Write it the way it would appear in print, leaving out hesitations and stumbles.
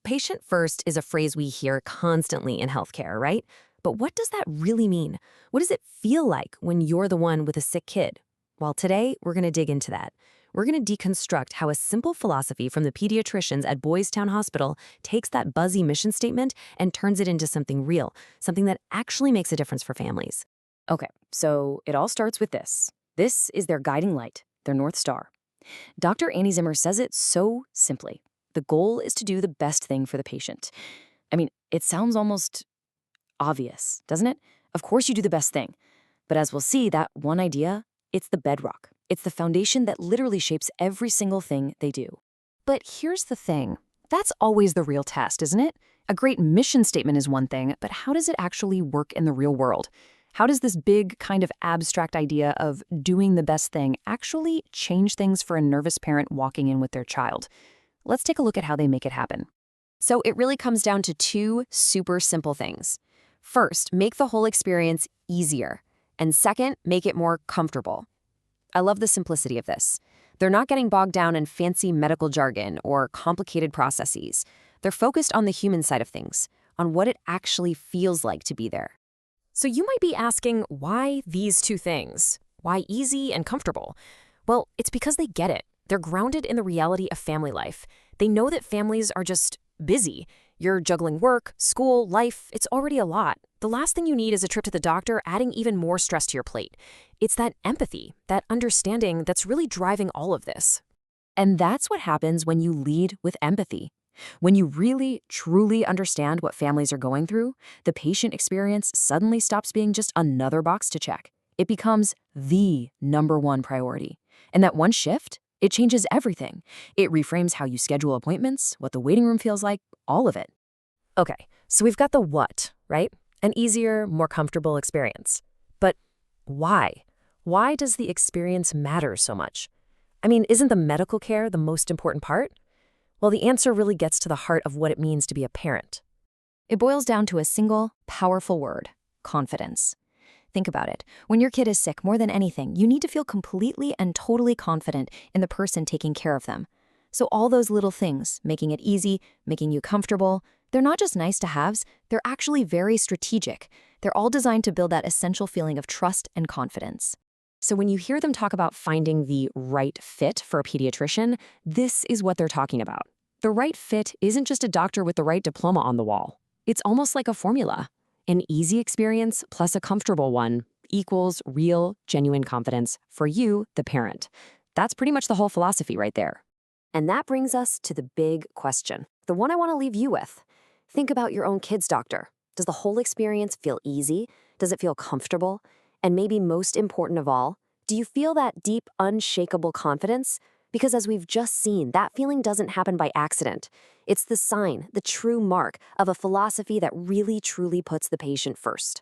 Patient first is a phrase we hear constantly in healthcare, right? But what does that really mean? What does it feel like when you're the one with a sick kid? Well, today we're going to dig into that. We're going to deconstruct how a simple philosophy from the pediatricians at Boys Town Hospital takes that buzzy mission statement and turns it into something real, something that actually makes a difference for families. Okay, so it all starts with this. This is their guiding light, their North Star. Dr. Annie Zimmer says it so simply. The goal is to do the best thing for the patient. I mean, it sounds almost obvious, doesn't it? Of course you do the best thing. But as we'll see, that one idea, it's the bedrock. It's the foundation that literally shapes every single thing they do. But here's the thing. That's always the real test, isn't it? A great mission statement is one thing, but how does it actually work in the real world? How does this big, kind of abstract idea of doing the best thing actually change things for a nervous parent walking in with their child? Let's take a look at how they make it happen. So it really comes down to two super simple things. First, make the whole experience easier. And second, make it more comfortable. I love the simplicity of this. They're not getting bogged down in fancy medical jargon or complicated processes. They're focused on the human side of things, on what it actually feels like to be there. So you might be asking, why these two things? Why easy and comfortable? Well, it's because they get it. They're grounded in the reality of family life. They know that families are just busy. You're juggling work, school, life. It's already a lot. The last thing you need is a trip to the doctor, adding even more stress to your plate. It's that empathy, that understanding that's really driving all of this. And that's what happens when you lead with empathy. When you really, truly understand what families are going through, the patient experience suddenly stops being just another box to check. It becomes the number one priority. And that one shift, it changes everything. It reframes how you schedule appointments, what the waiting room feels like, all of it. Okay, so we've got the what, right? An easier, more comfortable experience. But why? Why does the experience matter so much? I mean, isn't the medical care the most important part? Well, the answer really gets to the heart of what it means to be a parent. It boils down to a single, powerful word: confidence. Think about it. When your kid is sick, more than anything, you need to feel completely and totally confident in the person taking care of them. So all those little things, making it easy, making you comfortable, they're not just nice to haves, they're actually very strategic. They're all designed to build that essential feeling of trust and confidence. So when you hear them talk about finding the right fit for a pediatrician, this is what they're talking about. The right fit isn't just a doctor with the right diploma on the wall. It's almost like a formula. An easy experience plus a comfortable one equals real, genuine confidence for you, the parent. That's pretty much the whole philosophy right there. And that brings us to the big question, the one I want to leave you with. Think about your own kid's doctor. Does the whole experience feel easy? Does it feel comfortable? And maybe most important of all, do you feel that deep, unshakable confidence? Because as we've just seen, that feeling doesn't happen by accident. It's the sign, the true mark of a philosophy that really, truly puts the patient first.